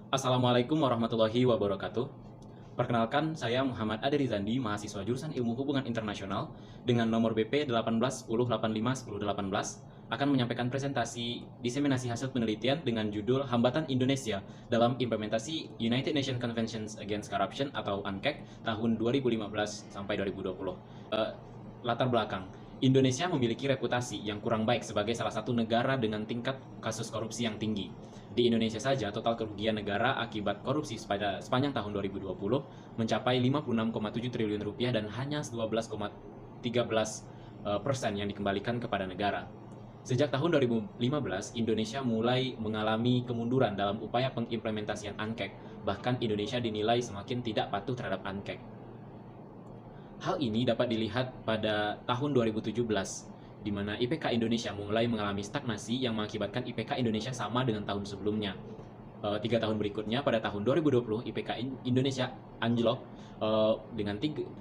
Assalamualaikum warahmatullahi wabarakatuh. Perkenalkan, saya Muhammad Ade Rizandi, mahasiswa jurusan Ilmu Hubungan Internasional dengan nomor BP 1810851018 akan menyampaikan presentasi diseminasi hasil penelitian dengan judul Hambatan Indonesia dalam Implementasi United Nations Conventions Against Corruption atau UNCAC tahun 2015 sampai 2020. Latar belakang, Indonesia memiliki reputasi yang kurang baik sebagai salah satu negara dengan tingkat kasus korupsi yang tinggi. Di Indonesia saja, total kerugian negara akibat korupsi sepanjang tahun 2020 mencapai 56,7 triliun rupiah dan hanya 12,13% yang dikembalikan kepada negara. Sejak tahun 2015, Indonesia mulai mengalami kemunduran dalam upaya pengimplementasian UNCAC. Bahkan Indonesia dinilai semakin tidak patuh terhadap UNCAC. Hal ini dapat dilihat pada tahun 2017, di mana IPK Indonesia mulai mengalami stagnasi yang mengakibatkan IPK Indonesia sama dengan tahun sebelumnya. 3 tahun berikutnya, pada tahun 2020, IPK Indonesia anjlok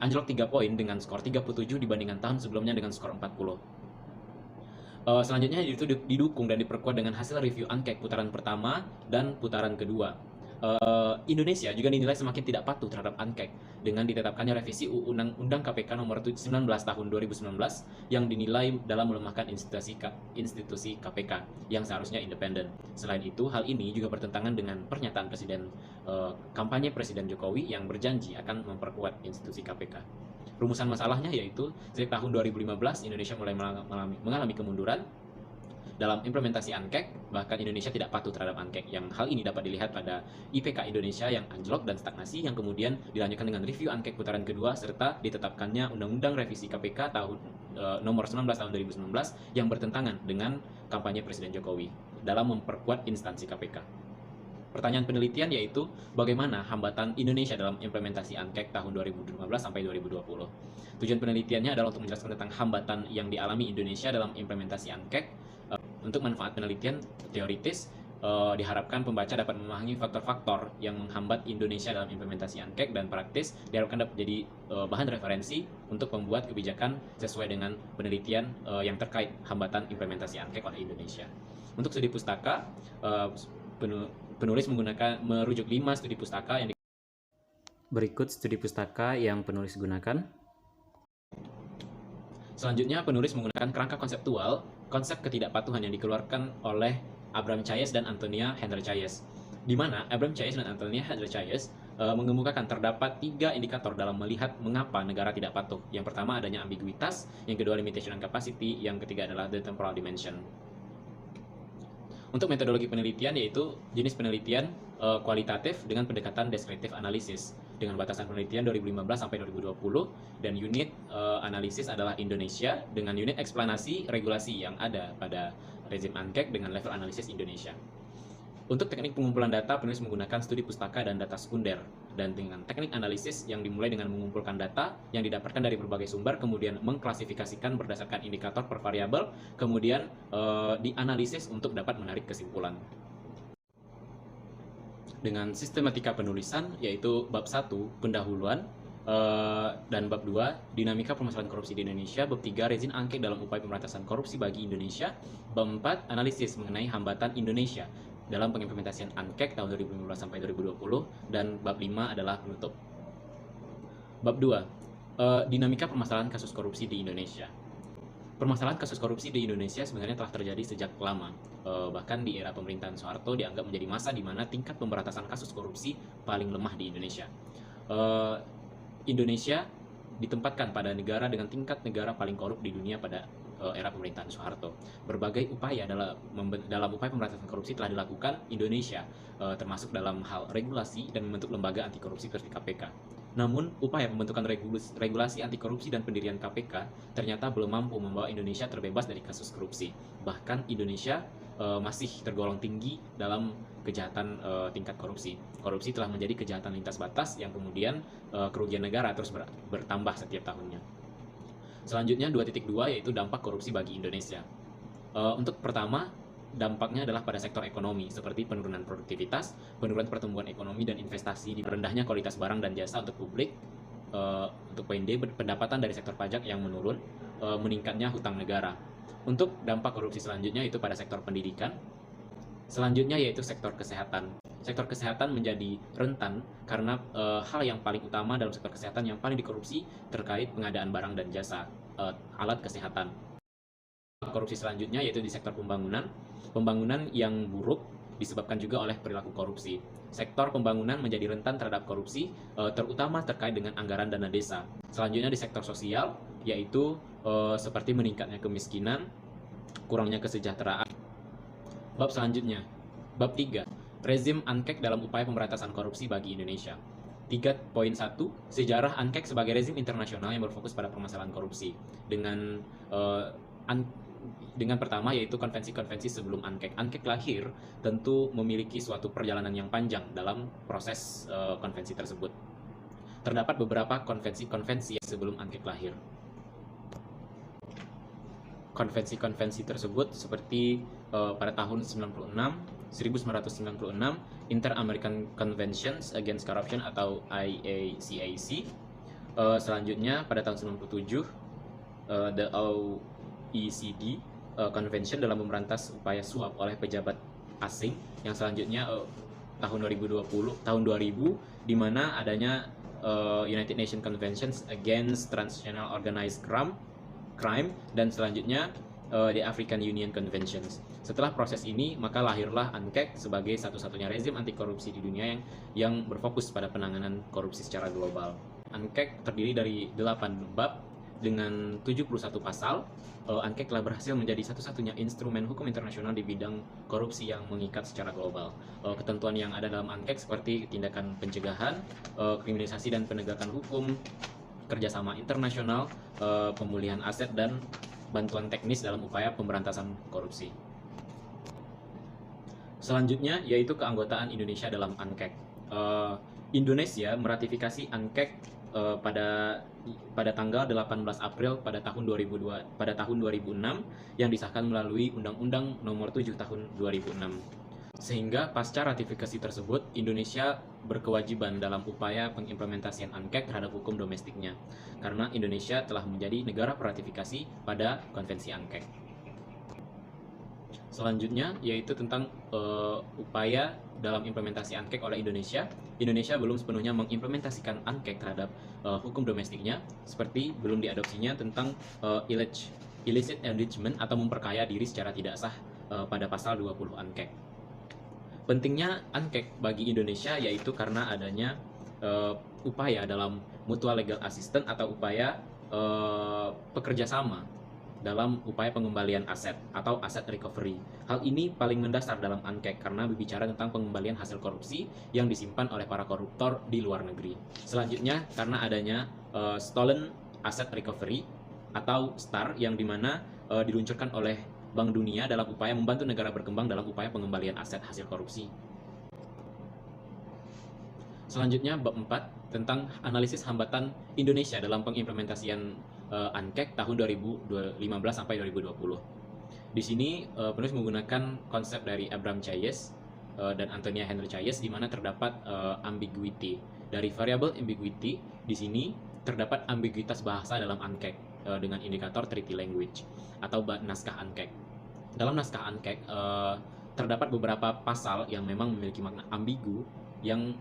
anjlok 3 poin dengan skor 37 dibandingkan tahun sebelumnya dengan skor 40. Selanjutnya itu didukung dan diperkuat dengan hasil review UNCAC putaran pertama dan putaran kedua. Indonesia juga dinilai semakin tidak patuh terhadap UNCAC dengan ditetapkannya revisi Undang-Undang KPK nomor 19 tahun 2019 yang dinilai dalam melemahkan institusi KPK yang seharusnya independen. Selain itu, hal ini juga bertentangan dengan pernyataan kampanye Presiden Jokowi yang berjanji akan memperkuat institusi KPK. Rumusan masalahnya yaitu sejak tahun 2015 Indonesia mulai mengalami kemunduran dalam implementasi UNCAC, bahkan Indonesia tidak patuh terhadap UNCAC. Yang hal ini dapat dilihat pada IPK Indonesia yang anjlok dan stagnasi, yang kemudian dilanjutkan dengan review UNCAC putaran kedua, serta ditetapkannya Undang-Undang Revisi KPK nomor 19 tahun 2019 yang bertentangan dengan kampanye Presiden Jokowi dalam memperkuat instansi KPK. Pertanyaan penelitian yaitu bagaimana hambatan Indonesia dalam implementasi UNCAC tahun 2015 sampai 2020. Tujuan penelitiannya adalah untuk menjelaskan tentang hambatan yang dialami Indonesia dalam implementasi UNCAC. Untuk manfaat penelitian teoritis, diharapkan pembaca dapat memahami faktor-faktor yang menghambat Indonesia dalam implementasi UNCAC, dan praktis diharapkan dapat menjadi bahan referensi untuk membuat kebijakan sesuai dengan penelitian yang terkait hambatan implementasi UNCAC oleh Indonesia. Untuk studi pustaka, penulis merujuk 5 studi pustaka yang berikut studi pustaka yang penulis gunakan. Selanjutnya, penulis menggunakan kerangka konseptual konsep ketidakpatuhan yang dikeluarkan oleh Abraham Chayes dan Antonia Hendra Chayes, di mana Abraham Chayes dan Antonia Hendra Chayes mengemukakan terdapat 3 indikator dalam melihat mengapa negara tidak patuh. Yang pertama, adanya ambiguitas, yang kedua limitation and capacity, yang ketiga adalah the temporal dimension. Untuk metodologi penelitian yaitu jenis penelitian kualitatif dengan pendekatan deskriptif analisis dengan batasan penelitian 2015 sampai 2020, dan unit analisis adalah Indonesia dengan unit eksplanasi regulasi yang ada pada rezim UNCAC dengan level analisis Indonesia. Untuk teknik pengumpulan data, penulis menggunakan studi pustaka dan data sekunder, dan dengan teknik analisis yang dimulai dengan mengumpulkan data yang didapatkan dari berbagai sumber, kemudian mengklasifikasikan berdasarkan indikator per variabel, kemudian dianalisis untuk dapat menarik kesimpulan. Dengan sistematika penulisan yaitu bab 1 pendahuluan, dan bab 2 dinamika permasalahan korupsi di Indonesia, bab 3 rezim UNCAC dalam upaya pemberantasan korupsi bagi Indonesia, bab 4 analisis mengenai hambatan Indonesia dalam pengimplementasian UNCAC tahun 2015 sampai 2020, dan bab 5 adalah penutup. Bab 2 dinamika permasalahan kasus korupsi di Indonesia. Permasalahan kasus korupsi di Indonesia sebenarnya telah terjadi sejak lama. Bahkan di era pemerintahan Soeharto dianggap menjadi masa di mana tingkat pemberantasan kasus korupsi paling lemah di Indonesia. Indonesia ditempatkan pada negara dengan tingkat negara paling korup di dunia pada era pemerintahan Soeharto. Berbagai upaya dalam upaya pemberantasan korupsi telah dilakukan Indonesia, termasuk dalam hal regulasi dan membentuk lembaga anti korupsi seperti KPK. Namun, upaya pembentukan regulasi anti korupsi dan pendirian KPK ternyata belum mampu membawa Indonesia terbebas dari kasus korupsi. Bahkan Indonesia masih tergolong tinggi dalam kejahatan tingkat korupsi. Korupsi telah menjadi kejahatan lintas batas yang kemudian kerugian negara terus bertambah setiap tahunnya. Selanjutnya 2.2 yaitu dampak korupsi bagi Indonesia. Untuk pertama, dampaknya adalah pada sektor ekonomi, seperti penurunan produktivitas, penurunan pertumbuhan ekonomi dan investasi, di rendahnya kualitas barang dan jasa untuk publik. Untuk poin D, pendapatan dari sektor pajak yang menurun, meningkatnya hutang negara. Untuk dampak korupsi selanjutnya itu pada sektor pendidikan. Selanjutnya yaitu sektor kesehatan. sektor kesehatan menjadi rentan karena hal yang paling utama dalam sektor kesehatan yang paling dikorupsi terkait pengadaan barang dan jasa alat kesehatan. Korupsi selanjutnya yaitu di sektor pembangunan. Pembangunan yang buruk disebabkan juga oleh perilaku korupsi. Sektor pembangunan menjadi rentan terhadap korupsi, terutama terkait dengan anggaran dana desa. Selanjutnya di sektor sosial, yaitu seperti meningkatnya kemiskinan, kurangnya kesejahteraan. Bab selanjutnya, bab 3, rezim ANKEK dalam upaya pemberantasan korupsi bagi Indonesia. 3.1, sejarah ANKEK sebagai rezim internasional yang berfokus pada permasalahan korupsi. Dengan pertama yaitu konvensi-konvensi sebelum ANKEK. ANKEK lahir tentu memiliki suatu perjalanan yang panjang dalam proses konvensi tersebut. Terdapat beberapa konvensi-konvensi sebelum ANKEK lahir. Konvensi-konvensi tersebut seperti pada tahun 1996, Inter-American Conventions Against Corruption atau IACAC. Selanjutnya pada tahun 97, the OECD Convention dalam memberantas upaya suap oleh pejabat asing. Yang selanjutnya tahun 2000 di mana adanya United Nations Conventions Against Transnational Organized Crime, dan selanjutnya the African Union Conventions. Setelah proses ini, maka lahirlah ANKEK sebagai satu-satunya rezim anti korupsi di dunia yang berfokus pada penanganan korupsi secara global. ANKEK terdiri dari 8 bab dengan 71 pasal. ANKEK telah berhasil menjadi satu-satunya instrumen hukum internasional di bidang korupsi yang mengikat secara global. Ketentuan yang ada dalam ANKEK seperti tindakan pencegahan, kriminalisasi dan penegakan hukum, kerjasama internasional, pemulihan aset, dan bantuan teknis dalam upaya pemberantasan korupsi. Selanjutnya yaitu keanggotaan Indonesia dalam ANKEK. Indonesia meratifikasi ANKEK pada tanggal 18 April pada tahun 2006 yang disahkan melalui Undang-Undang Nomor 7 Tahun 2006. Sehingga pasca ratifikasi tersebut, Indonesia berkewajiban dalam upaya pengimplementasian ANKEK terhadap hukum domestiknya, karena Indonesia telah menjadi negara peratifikasi pada konvensi ANKEK. Selanjutnya yaitu tentang upaya dalam implementasi ANKEK oleh Indonesia. Indonesia belum sepenuhnya mengimplementasikan ANKEK terhadap hukum domestiknya, seperti belum diadopsinya tentang illicit enrichment atau memperkaya diri secara tidak sah pada pasal 20 ANKEK. Pentingnya ANKEK bagi Indonesia yaitu karena adanya upaya dalam mutual legal assistance atau upaya pekerja sama dalam upaya pengembalian aset atau aset recovery. Hal ini paling mendasar dalam ANKEK karena berbicara tentang pengembalian hasil korupsi yang disimpan oleh para koruptor di luar negeri. Selanjutnya karena adanya Stolen Asset Recovery atau STAR yang dimana diluncurkan oleh Bank Dunia dalam upaya membantu negara berkembang dalam upaya pengembalian aset hasil korupsi. Selanjutnya bab 4 tentang analisis hambatan Indonesia dalam pengimplementasian ANKEK tahun 2015 sampai 2020. Di sini penulis menggunakan konsep dari Abraham Chayes dan Antonia Henry Chayes di mana terdapat ambiguity. Dari variable ambiguity di sini terdapat ambiguitas bahasa dalam ANKEK dengan indikator treaty language atau naskah ANKEK. Dalam naskah ANKEK terdapat beberapa pasal yang memang memiliki makna ambigu yang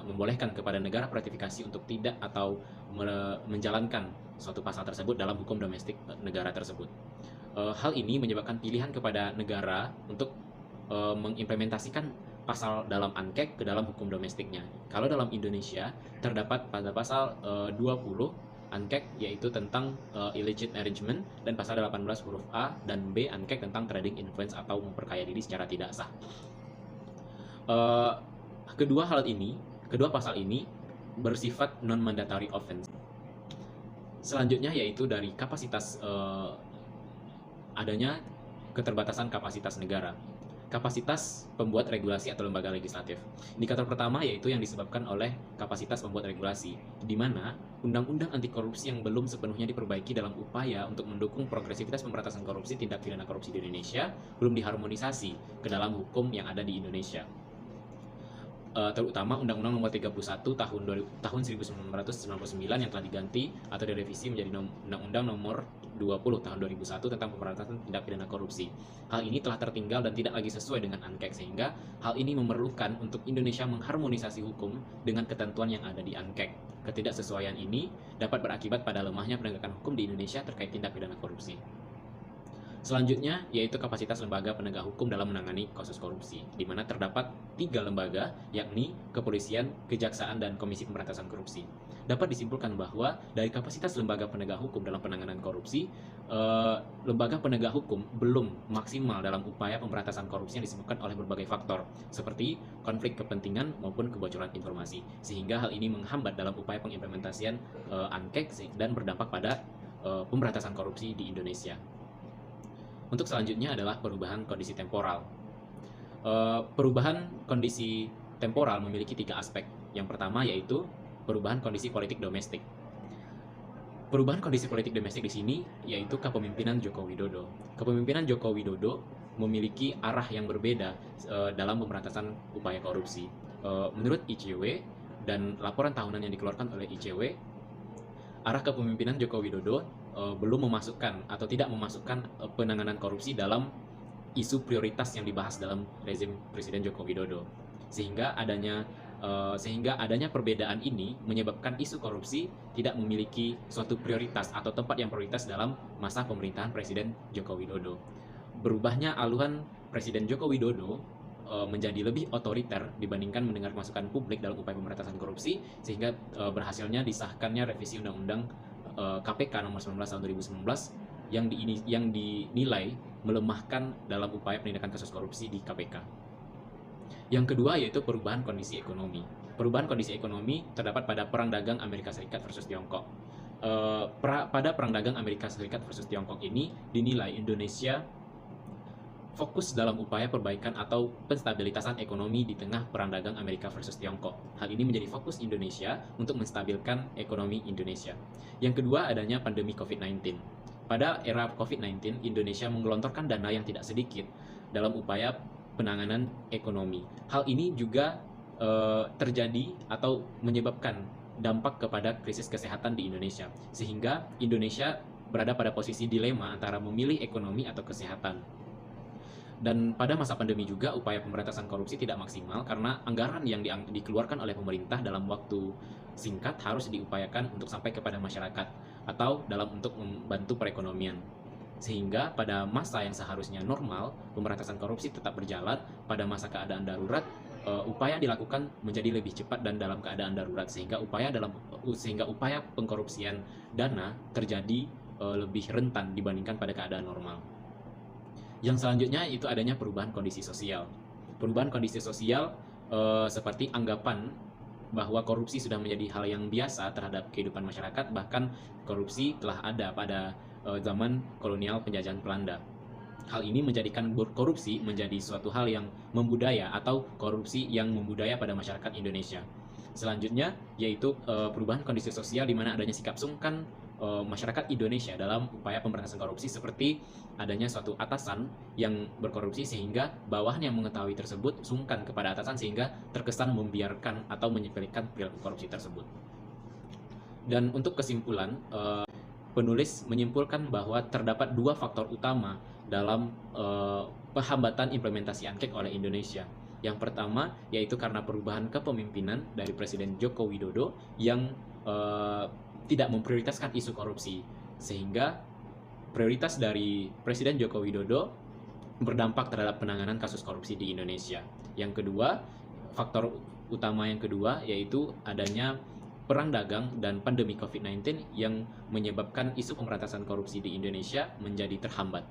membolehkan kepada negara peratifikasi untuk tidak atau menjalankan suatu pasal tersebut dalam hukum domestik negara tersebut. Hal ini menyebabkan pilihan kepada negara untuk mengimplementasikan pasal dalam ANKEK ke dalam hukum domestiknya. Kalau dalam Indonesia terdapat pada pasal 20 ANKEK yaitu tentang illicit arrangement dan pasal 18 huruf A dan B ANKEK tentang trading influence atau memperkaya diri secara tidak sah. Kedua pasal ini bersifat non-mandatory offense. Selanjutnya yaitu dari kapasitas adanya keterbatasan kapasitas negara. Kapasitas pembuat regulasi atau lembaga legislatif. Indikator pertama yaitu yang disebabkan oleh kapasitas pembuat regulasi, di mana undang-undang anti korupsi yang belum sepenuhnya diperbaiki dalam upaya untuk mendukung progresivitas pemberantasan korupsi, tindak pidana korupsi di Indonesia belum diharmonisasi ke dalam hukum yang ada di Indonesia. Terutama Undang-Undang Nomor 31 tahun 1999 yang telah diganti atau direvisi menjadi Undang-Undang Nomor 20 tahun 2001 tentang pemberantasan tindak pidana korupsi. Hal ini telah tertinggal dan tidak lagi sesuai dengan ANKEK, sehingga hal ini memerlukan untuk Indonesia mengharmonisasi hukum dengan ketentuan yang ada di ANKEK. Ketidaksesuaian ini dapat berakibat pada lemahnya penegakan hukum di Indonesia terkait tindak pidana korupsi. Selanjutnya, yaitu kapasitas lembaga penegak hukum dalam menangani kasus korupsi, di mana terdapat 3 lembaga, yakni Kepolisian, Kejaksaan, dan Komisi Pemberantasan Korupsi. Dapat disimpulkan bahwa dari kapasitas lembaga penegak hukum dalam penanganan korupsi, lembaga penegak hukum belum maksimal dalam upaya pemberantasan korupsi yang disebabkan oleh berbagai faktor, seperti konflik kepentingan maupun kebocoran informasi, sehingga hal ini menghambat dalam upaya pengimplementasian ANKEK dan berdampak pada pemberantasan korupsi di Indonesia. Untuk selanjutnya adalah perubahan kondisi temporal. Perubahan kondisi temporal memiliki 3 aspek. Yang pertama yaitu perubahan kondisi politik domestik. Perubahan kondisi politik domestik di sini yaitu kepemimpinan Joko Widodo. Kepemimpinan Joko Widodo memiliki arah yang berbeda dalam pemberantasan upaya korupsi. Menurut ICW dan laporan tahunan yang dikeluarkan oleh ICW, arah kepemimpinan Joko Widodo belum memasukkan atau tidak memasukkan penanganan korupsi dalam isu prioritas yang dibahas dalam rezim Presiden Joko Widodo, sehingga adanya perbedaan ini menyebabkan isu korupsi tidak memiliki suatu prioritas atau tempat yang prioritas dalam masa pemerintahan Presiden Joko Widodo. Berubahnya haluan Presiden Joko Widodo menjadi lebih otoriter dibandingkan mendengar masukan publik dalam upaya pemberantasan korupsi, sehingga berhasilnya disahkannya revisi Undang-Undang KPK nomor 19 tahun 2019 yang dinilai melemahkan dalam upaya penindakan kasus korupsi di KPK. Yang kedua yaitu perubahan kondisi ekonomi. Perubahan kondisi ekonomi terdapat pada Perang Dagang Amerika Serikat versus Tiongkok. Pada Perang Dagang Amerika Serikat versus Tiongkok ini dinilai Indonesia fokus dalam upaya perbaikan atau penstabilitasan ekonomi di tengah Perang Dagang Amerika versus Tiongkok. Hal ini menjadi fokus Indonesia untuk menstabilkan ekonomi Indonesia. Yang kedua, adanya pandemi COVID-19. Pada era COVID-19, Indonesia menggelontorkan dana yang tidak sedikit dalam upaya penanganan ekonomi. Hal ini juga terjadi atau menyebabkan dampak kepada krisis kesehatan di Indonesia, sehingga Indonesia berada pada posisi dilema antara memilih ekonomi atau kesehatan. Dan pada masa pandemi juga upaya pemberantasan korupsi tidak maksimal karena anggaran yang dikeluarkan oleh pemerintah dalam waktu singkat harus diupayakan untuk sampai kepada masyarakat atau dalam untuk membantu perekonomian. Sehingga pada masa yang seharusnya normal, pemberantasan korupsi tetap berjalan. Pada masa keadaan darurat, upaya dilakukan menjadi lebih cepat dan dalam keadaan darurat, sehingga upaya pengkorupsian dana terjadi lebih rentan dibandingkan pada keadaan normal. Yang selanjutnya itu adanya perubahan kondisi sosial. Perubahan kondisi sosial seperti anggapan bahwa korupsi sudah menjadi hal yang biasa terhadap kehidupan masyarakat, bahkan korupsi telah ada pada zaman kolonial penjajahan Belanda. Hal ini menjadikan korupsi menjadi suatu hal yang membudaya atau korupsi yang membudaya pada masyarakat Indonesia. Selanjutnya yaitu perubahan kondisi sosial di mana adanya sikap sungkan masyarakat Indonesia dalam upaya pemberantasan korupsi, seperti adanya suatu atasan yang berkorupsi sehingga bawahan yang mengetahui tersebut sungkan kepada atasan sehingga terkesan membiarkan atau menyepelekan perilaku korupsi tersebut. Dan untuk kesimpulan, penulis menyimpulkan bahwa terdapat 2 faktor utama dalam penghambatan implementasi ANKEK oleh Indonesia. Yang pertama yaitu karena perubahan kepemimpinan dari Presiden Joko Widodo yang tidak memprioritaskan isu korupsi, sehingga prioritas dari Presiden Joko Widodo berdampak terhadap penanganan kasus korupsi di Indonesia. Yang kedua, faktor utama yang kedua yaitu adanya perang dagang dan pandemi COVID-19 yang menyebabkan isu pemberantasan korupsi di Indonesia menjadi terhambat.